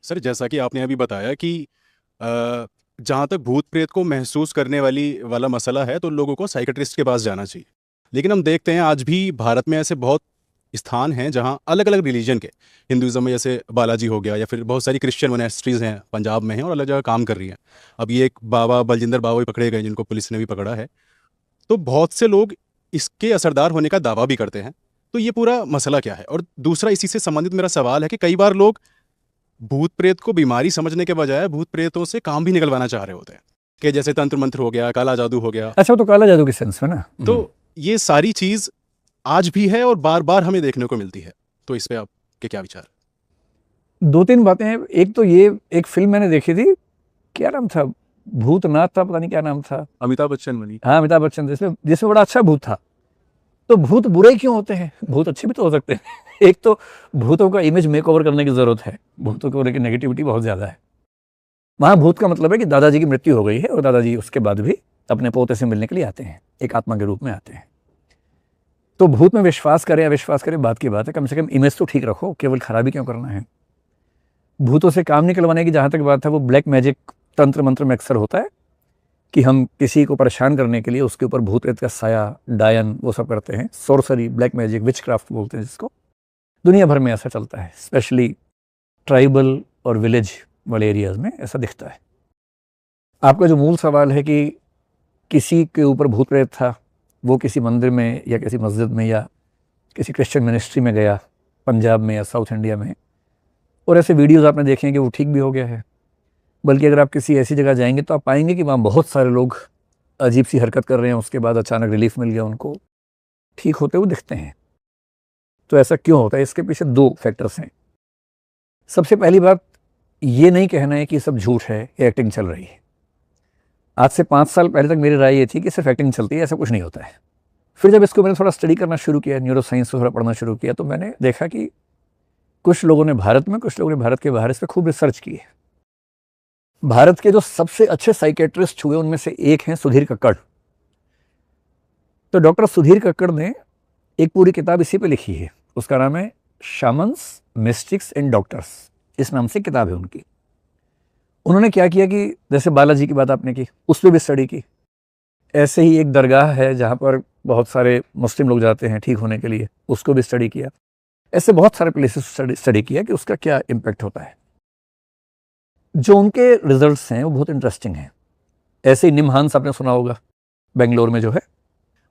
Sir, जैसा कि आपने अभी बताया कि जहाँ तक भूत प्रेत को महसूस करने वाला मसला है तो लोगों को साइकेट्रिस्ट के पास जाना चाहिए। लेकिन हम देखते हैं आज भी भारत में ऐसे बहुत स्थान हैं जहाँ अलग अलग रिलीजन के, हिंदुज़म में जैसे बालाजी हो गया, या फिर बहुत सारी क्रिश्चियन मोनेस्ट्रीज़ हैं पंजाब में हैं और अलग जगह काम कर रही हैं। अब ये एक बाबा बलजिंदर बाबा भी पकड़े गए जिनको पुलिस ने भी पकड़ा है। तो बहुत से लोग इसके असरदार होने का दावा भी करते हैं। तो ये पूरा मसला क्या है? और दूसरा इसी से संबंधित मेरा सवाल है कि कई बार लोग भूत प्रेत को बीमारी समझने के बजाय भूत प्रेतों से काम भी निकलवाना चाह रहे होते हैं, कि जैसे तंत्र मंत्र हो गया, काला जादू हो गया। अच्छा, वो तो काला जादू के सेंस में ना। तो ये सारी चीज आज भी है और बार बार हमें देखने को मिलती है। तो इस पे आपके क्या विचार? दो तीन बातें हैं। एक तो ये, एक फिल्म मैंने देखी थी, क्या नाम था, भूतनाथ था, पता नहीं क्या नाम था। अमिताभ बच्चन बनी। हाँ, अमिताभ बच्चन, जिसमें जिसमें बड़ा अच्छा भूत था। तो भूत बुरे क्यों होते हैं? भूत अच्छे भी तो हो सकते हैं। एक तो भूतों का इमेज मेक ओवर करने की जरूरत है। भूतों को लेकर नेगेटिविटी बहुत ज्यादा है। वहां भूत का मतलब है कि दादाजी की मृत्यु हो गई है और दादाजी उसके बाद भी अपने पोते से मिलने के लिए आते हैं, एक आत्मा के रूप में आते हैं। तो भूत में विश्वास करें अविश्वास करें बात की बात है, कम से कम इमेज तो ठीक रखो, केवल खराबी क्यों करना है। भूतों से काम निकलवाने की जहां तक बात है, वो ब्लैक मैजिक, तंत्र मंत्र में अक्सर होता है कि हम किसी को परेशान करने के लिए उसके ऊपर भूत प्रेत का साया, डायन, वो सब करते हैं। सोर्सरी, ब्लैक मैजिक, विच क्राफ्ट बोलते हैं जिसको। दुनिया भर में ऐसा चलता है, स्पेशली ट्राइबल और विलेज वाले एरियाज में ऐसा दिखता है। आपका जो मूल सवाल है कि किसी के ऊपर भूत प्रेत था, वो किसी मंदिर में या किसी मस्जिद में या किसी क्रिश्चियन मिनिस्ट्री में गया, पंजाब में या साउथ इंडिया में, और ऐसे वीडियोस आपने देखे हैं कि वो ठीक भी हो गया है। बल्कि अगर आप किसी ऐसी जगह जाएंगे तो आप पाएंगे कि वहाँ बहुत सारे लोग अजीब सी हरकत कर रहे हैं, उसके बाद अचानक रिलीफ मिल गया, उनको ठीक होते हुए दिखते हैं। तो ऐसा क्यों होता है? इसके पीछे दो फैक्टर्स हैं। सबसे पहली बात, ये नहीं कहना है कि सब झूठ है, ये एक्टिंग चल रही है। आज से 5 साल पहले तक मेरी राय ये थी कि सिर्फ एक्टिंग चलती है, ऐसा कुछ नहीं होता है। फिर जब इसको मैंने थोड़ा स्टडी करना शुरू किया, न्यूरो साइंस को थोड़ा पढ़ना शुरू किया, तो मैंने देखा कि कुछ लोगों ने भारत में, कुछ लोगों ने भारत के बाहर इस पर खूब रिसर्च की है। भारत के जो सबसे अच्छे साइकेट्रिस्ट हुए उनमें से एक हैं सुधीर कक्कड़। तो डॉक्टर सुधीर कक्कड़ ने एक पूरी किताब इसी पे लिखी है। उसका नाम है शामन्स, मिस्टिक्स एंड डॉक्टर्स, इस नाम से किताब है उनकी। उन्होंने क्या किया कि जैसे बालाजी की बात आपने की, उस पर भी स्टडी की। ऐसे ही एक दरगाह है जहाँ पर बहुत सारे मुस्लिम लोग जाते हैं ठीक होने के लिए, उसको भी स्टडी किया। ऐसे बहुत सारे प्लेसेस स्टडी किया कि उसका क्या इम्पैक्ट होता है। जो उनके रिजल्ट्स हैं वो बहुत इंटरेस्टिंग हैं। ऐसे ही निमहांस आपने सुना होगा, बेंगलोर में जो है,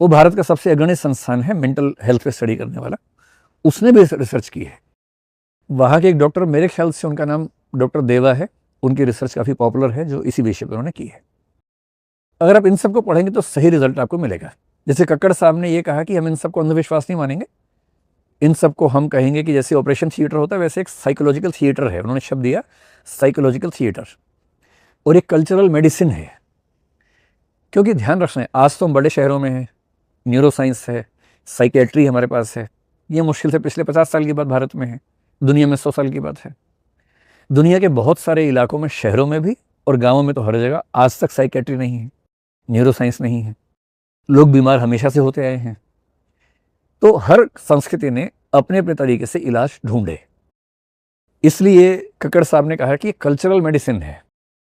वो भारत का सबसे अग्रणी संस्थान है मेंटल हेल्थ पे स्टडी करने वाला। उसने भी रिसर्च की है। वहाँ के एक डॉक्टर, मेरे ख्याल से उनका नाम डॉक्टर देवा है, उनकी रिसर्च काफ़ी पॉपुलर है जो इसी विषय पर उन्होंने की है। अगर आप इन सबको पढ़ेंगे तो सही रिजल्ट आपको मिलेगा। जैसे कक्कड़ साहब ने ये कहा कि हम इन सबको अंधविश्वास नहीं मानेंगे, इन सबको हम कहेंगे कि जैसे ऑपरेशन थिएटर होता है वैसे एक साइकोलॉजिकल थिएटर है। उन्होंने शब्द दिया साइकोलॉजिकल थिएटर, और एक कल्चरल मेडिसिन है। क्योंकि ध्यान रखना है, आज तो हम बड़े शहरों में हैं, न्यूरो साइंस है, साइकेट्री हमारे पास है। ये मुश्किल से पिछले 50 साल की बात भारत में है, दुनिया में 100 साल की बात है। दुनिया के बहुत सारे इलाकों में, शहरों में भी और गाँवों में तो हर जगह आज तक साइकेट्री नहीं है, न्यूरो साइंस नहीं है। लोग बीमार हमेशा से होते आए हैं। तो हर संस्कृति ने अपने अपने तरीके से इलाज ढूंढे। इसलिए कक्कड़ साहब ने कहा कि कल्चरल मेडिसिन है।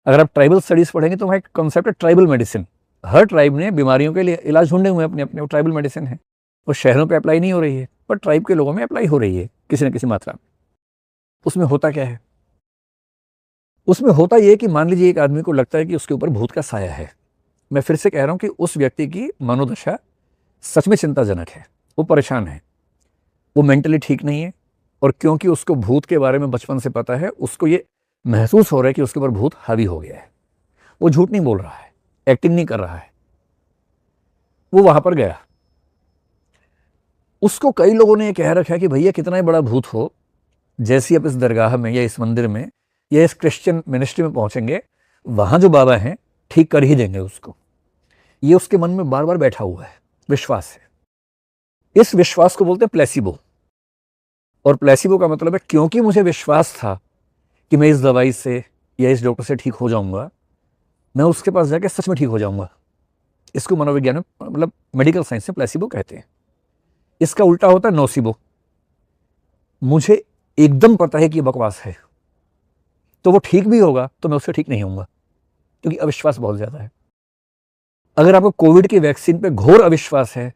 अगर आप ट्राइबल स्टडीज पढ़ेंगे तो वहाँ एक कॉन्सेप्ट है ट्राइबल मेडिसिन। हर ट्राइब ने बीमारियों के लिए इलाज ढूंढे हुए अपने अपने, वो ट्राइबल मेडिसिन है। वो शहरों पे अप्लाई नहीं हो रही है, पर ट्राइब के लोगों में अप्लाई हो रही है किसी न किसी मात्रा में। उसमें होता क्या है? उसमें होता यह कि मान लीजिए एक आदमी को लगता है कि उसके ऊपर भूत का साया है। मैं फिर से कह रहा हूं कि उस व्यक्ति की मनोदशा सच में चिंताजनक है, वो परेशान है, वो मेंटली ठीक नहीं है। और क्योंकि उसको भूत के बारे में बचपन से पता है, उसको ये महसूस हो रहा है कि उसके ऊपर भूत हावी हो गया है। वो झूठ नहीं बोल रहा है, एक्टिंग नहीं कर रहा है, वो वहां पर गया। उसको कई लोगों ने ये कह रखा है कि भैया कितना ही बड़ा भूत हो, जैसे आप इस दरगाह में या इस मंदिर में या इस क्रिश्चियन मिनिस्ट्री में पहुंचेंगे, वहां जो बाबा हैं ठीक कर ही देंगे उसको। ये उसके मन में बार बार बैठा हुआ है, विश्वास है। इस विश्वास को बोलते हैं प्लेसिबो। और प्लेसिबो का मतलब है क्योंकि मुझे विश्वास था कि मैं इस दवाई से या इस डॉक्टर से ठीक हो जाऊंगा, मैं उसके पास जाके सच में ठीक हो जाऊंगा। इसको मनोविज्ञान में, मतलब मेडिकल साइंस में, प्लेसिबो कहते हैं। इसका उल्टा होता है नोसिबो। मुझे एकदम पता है कि बकवास है, तो वो ठीक भी होगा तो मैं उससे ठीक नहीं होऊंगा, क्योंकि अविश्वास बहुत ज़्यादा है। अगर आपको कोविड की वैक्सीन पे घोर अविश्वास है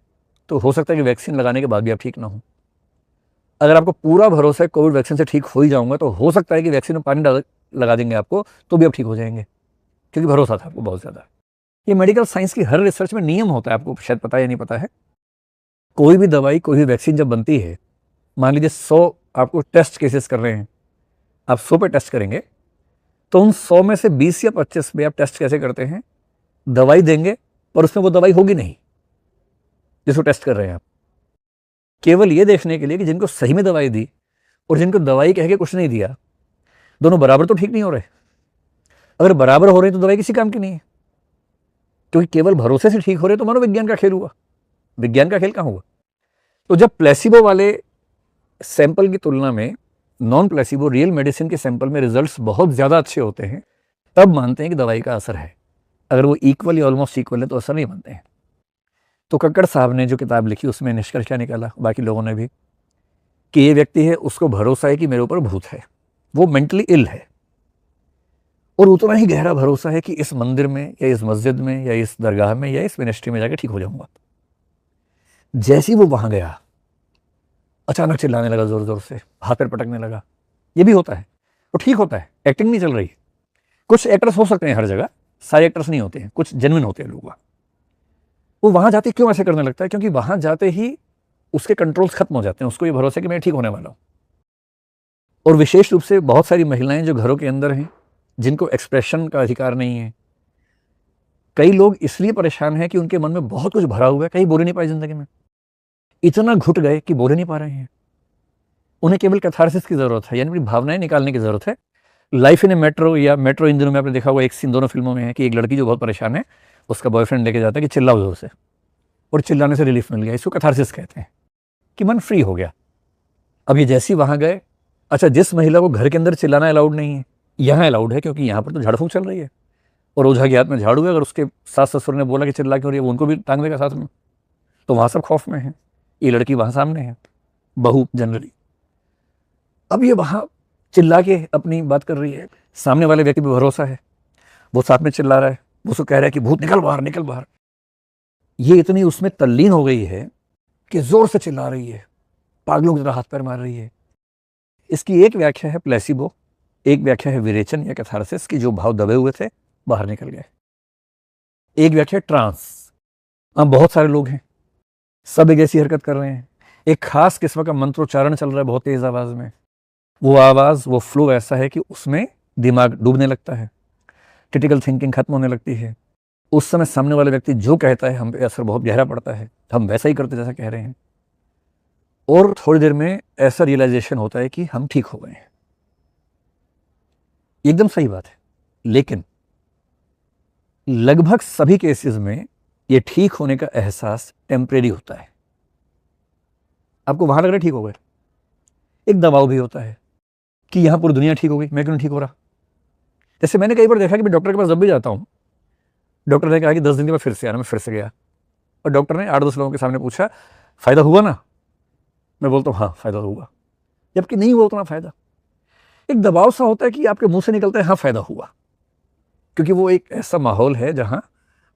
तो हो सकता है कि वैक्सीन लगाने के बाद भी आप ठीक ना हो। अगर आपको पूरा भरोसा है कोविड वैक्सीन से ठीक हो ही जाऊंगा, तो हो सकता है कि वैक्सीन में पानी डाल लगा देंगे आपको तो भी आप ठीक हो जाएंगे, क्योंकि भरोसा था आपको बहुत ज़्यादा। ये मेडिकल साइंस की हर रिसर्च में नियम होता है, आपको शायद पता है या नहीं पता है। कोई भी दवाई, कोई भी वैक्सीन जब बनती है, मान लीजिए 100 आपको टेस्ट केसेस कर रहे हैं, आप 100 पे टेस्ट करेंगे, तो उन 100 में से 20 या 25 पे आप टेस्ट कैसे करते हैं, दवाई देंगे और उसमें वो दवाई होगी नहीं जिसको टेस्ट कर रहे हैं आप, केवल ये देखने के लिए कि जिनको सही में दवाई दी और जिनको दवाई कह के कुछ नहीं दिया, दोनों बराबर तो ठीक नहीं हो रहे। अगर बराबर हो रहे तो दवाई किसी काम की नहीं है, क्योंकि केवल भरोसे से ठीक हो रहे तो मनोविज्ञान का खेल हुआ, विज्ञान का खेल कहाँ हुआ। तो जब प्लेसिबो वाले सैंपल की तुलना में नॉन प्लेसिबो रियल मेडिसिन के सैंपल में रिजल्ट्स बहुत ज़्यादा अच्छे होते हैं, तब मानते हैं कि दवाई का असर है। अगर वो इक्वल या ऑलमोस्ट इक्वल है तो असर नहीं मानते हैं। तो कक्कड़ साहब ने जो किताब लिखी उसमें निष्कर्ष क्या निकाला, बाकी लोगों ने भी, कि ये व्यक्ति है उसको भरोसा है कि मेरे ऊपर भूत है, वो मेंटली इल है, और उतना ही गहरा भरोसा है कि इस मंदिर में या इस मस्जिद में या इस दरगाह में या इस मिनिस्ट्री में जाकर ठीक हो जाऊंगा। जैसे ही वो वहां गया, अचानक चिल्लाने लगा, जोर जोर से हाथ पैर पटकने लगा। ये भी होता है, तो ठीक होता है, एक्टिंग नहीं चल रही। कुछ एक्टर्स हो सकते हैं हर जगह, सारे एक्टर्स नहीं होते हैं, कुछ जेन्युइन होते हैं लोग। वो वहां जाते क्यों ऐसे करने लगता है, क्योंकि वहां जाते ही उसके कंट्रोल्स खत्म हो जाते हैं, उसको ये भरोसा है कि मैं ठीक होने वाला हूं। और विशेष रूप से बहुत सारी महिलाएं जो घरों के अंदर हैं, जिनको एक्सप्रेशन का अधिकार नहीं है। कई लोग इसलिए परेशान हैं कि उनके मन में बहुत कुछ भरा हुआ है, कहीं बोल नहीं पाए जिंदगी में, इतना घुट गए कि बोल नहीं पा रहे हैं। उन्हें केवल कैथारसिस की जरूरत है, यानी अपनी भावनाएं निकालने की जरूरत है। लाइफ इन ए मेट्रो या मेट्रो इन दिनों में आपने देखा हुआ एक सीन दोनों फिल्मों में है कि एक लड़की जो बहुत परेशान है, उसका बॉयफ्रेंड लेके जाता है कि चिल्लाओ जोर से, और चिल्लाने से रिलीफ मिल गया। इसको कैथारसिस कहते हैं कि मन फ्री हो गया। अब ये जैसे ही वहां गए, अच्छा जिस महिला को घर के अंदर चिल्लाना अलाउड नहीं है, यहाँ अलाउड है, क्योंकि यहाँ पर तो झाड़ फूंक चल रही है और ओझा के हाथ में झाड़ू है। अगर उसके सास ससुर ने बोला कि चिल्ला क्यों रही है, वो उनको भी टांग देगा साथ में, तो वहां सब खौफ में है। ये लड़की वहां सामने है, बहू जनरली। अब ये वहां चिल्ला के अपनी बात कर रही है, सामने वाले व्यक्ति पे भरोसा है, वो साथ में चिल्ला रहा है, वो उसको कह रहा है कि भूत निकल बाहर, निकल बाहर। ये इतनी उसमें तल्लीन हो गई है कि जोर से चिल्ला रही है, पागलों की तरह हाथ पैर मार रही है। इसकी एक व्याख्या है प्लेसिबो, एक व्याख्या है विरेचन या कैथारसिस, की जो भाव दबे हुए थे बाहर निकल गए। एक व्याख्या है ट्रांस। अब बहुत सारे लोग हैं, सब एक ऐसी हरकत कर रहे हैं, एक खास किस्म का मंत्रोच्चारण चल रहा है बहुत तेज आवाज में। वो आवाज, वो फ्लो ऐसा है कि उसमें दिमाग डूबने लगता है, क्रिटिकल थिंकिंग खत्म होने लगती है। उस समय सामने वाले व्यक्ति जो कहता है हम पे असर बहुत गहरा पड़ता है, हम वैसा ही करते जैसा कह रहे हैं, और थोड़ी देर में ऐसा रियलाइजेशन होता है कि हम ठीक हो गए हैं। एकदम सही बात है, लेकिन लगभग सभी केसेस में ये ठीक होने का एहसास टेम्परेरी होता है। आपको वहां लग रहा है ठीक हो गए, एक दबाव भी होता है कि यहां पूरी दुनिया ठीक हो गई, मैं क्यों नहीं ठीक हो रहा। जैसे मैंने कई बार देखा कि मैं डॉक्टर के पास जब भी जाता हूं, डॉक्टर ने कहा कि 10 दिन के बाद फिर से आना, मैं फिर से गया, और डॉक्टर ने 8-10 लोगों के सामने पूछा फायदा हुआ ना, मैं बोलता हूँ हाँ फायदा हुआ, जबकि नहीं हुआ उतना फायदा। एक दबाव सा होता है कि आपके मुंह से निकलता है हाँ फायदा हुआ, क्योंकि वो एक ऐसा माहौल है जहां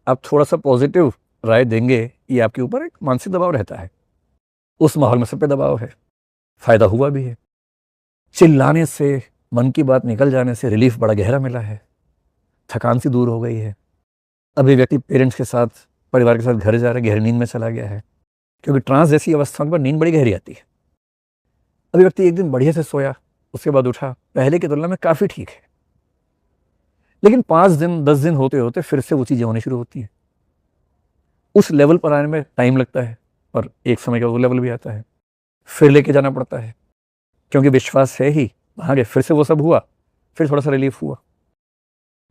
आप थोड़ा सा पॉजिटिव राय देंगे, ये आपके ऊपर एक मानसिक दबाव रहता है। उस माहौल में सब पे दबाव है, फायदा हुआ भी है। चिल्लाने से, मन की बात निकल जाने से रिलीफ बड़ा गहरा मिला है, थकान सी दूर हो गई है। अभी व्यक्ति पेरेंट्स के साथ, परिवार के साथ घर जा रहा है, गहरी नींद में चला गया है, क्योंकि ट्रांस जैसी अवस्थाओं पर नींद बड़ी गहरी आती है। अभी व्यक्ति एक दिन बढ़िया से सोया, उसके बाद उठा, पहले की तुलना में काफी ठीक है, लेकिन 5 दिन 10 दिन होते होते फिर से वो चीजें होनी शुरू होती है। उस लेवल पर आने में टाइम लगता है, और एक समय का वो लेवल भी आता है, फिर लेके जाना पड़ता है, क्योंकि विश्वास है ही, वहां गए फिर से वो सब हुआ, फिर थोड़ा सा रिलीफ हुआ।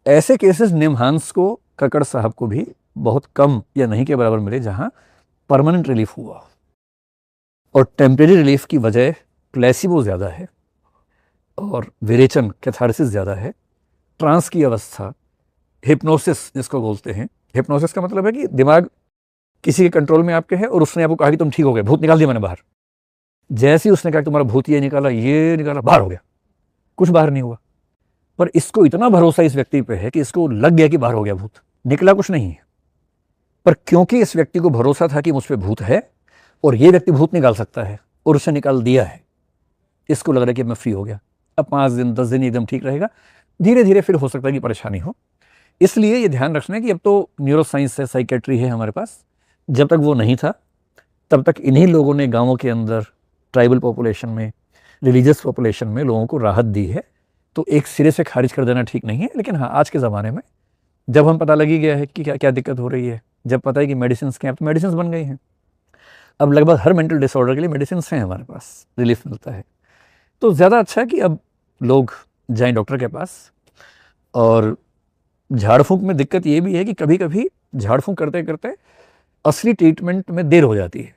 ऐसे केसेस निमहांस को, कक्कड़ साहब को भी बहुत कम या नहीं के बराबर मिले जहां परमानेंट रिलीफ हुआ। और टेम्परेरी रिलीफ की वजह प्लेसिबो ज्यादा है और विरेचन कैथारसिस ज्यादा है। ट्रांस की अवस्था, हिप्नोसिस जिसको बोलते हैं, हिप्नोसिस का मतलब है कि दिमाग किसी के कंट्रोल में आपके है और उसने आपको कहा कि तुम ठीक हो गए, भूत निकाल दिया मैंने बाहर। जैसे ही उसने कहा कि तुम्हारा भूत ये निकाला, बाहर हो गया, कुछ बाहर नहीं हुआ। पर इसको इतना भरोसा इस व्यक्ति पे है कि इसको लग गया कि बाहर हो गया भूत, निकला कुछ नहीं है। पर क्योंकि इस व्यक्ति को भरोसा था कि मुझ पे भूत है और ये व्यक्ति भूत निकाल सकता है और उसे निकाल दिया है, इसको लग रहा है कि मैं फ्री हो गया, अब 5 दिन 10 दिन एकदम ठीक रहेगा, धीरे धीरे फिर हो सकता है कि परेशानी हो। इसलिए ये ध्यान रखना है कि अब तो न्यूरो साइंस है, साइकेट्री है हमारे पास, जब तक वो नहीं था तब तक इन्हीं लोगों ने गाँवों के अंदर, ट्राइबल पॉपुलेशन में, रिलीजियस पॉपुलेशन में लोगों को राहत दी है। तो एक सिरे से खारिज कर देना ठीक नहीं है, लेकिन हाँ, आज के ज़माने में जब हम पता लगी गया है कि क्या क्या दिक्कत हो रही है, जब पता है कि मेडिसिन क्या हैं, तो मेडिसिन बन गई हैं। अब लगभग हर मेंटल डिसऑर्डर के लिए मेडिसिन हैं हमारे पास, रिलीफ मिलता है। तो ज़्यादा अच्छा है कि अब लोग जाएं डॉक्टर के पास। और झाड़ फूंक में दिक्कत ये भी है कि कभी कभी झाड़ फूंक करते करते असली ट्रीटमेंट में देर हो जाती है,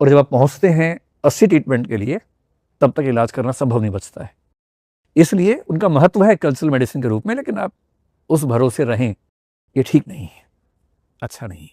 और जब आप पहुंचते हैं असली ट्रीटमेंट के लिए तब तक इलाज करना संभव नहीं बचता है। इसलिए उनका महत्व है कल्चरल मेडिसिन के रूप में, लेकिन आप उस भरोसे रहें, ये ठीक नहीं है, अच्छा नहीं है।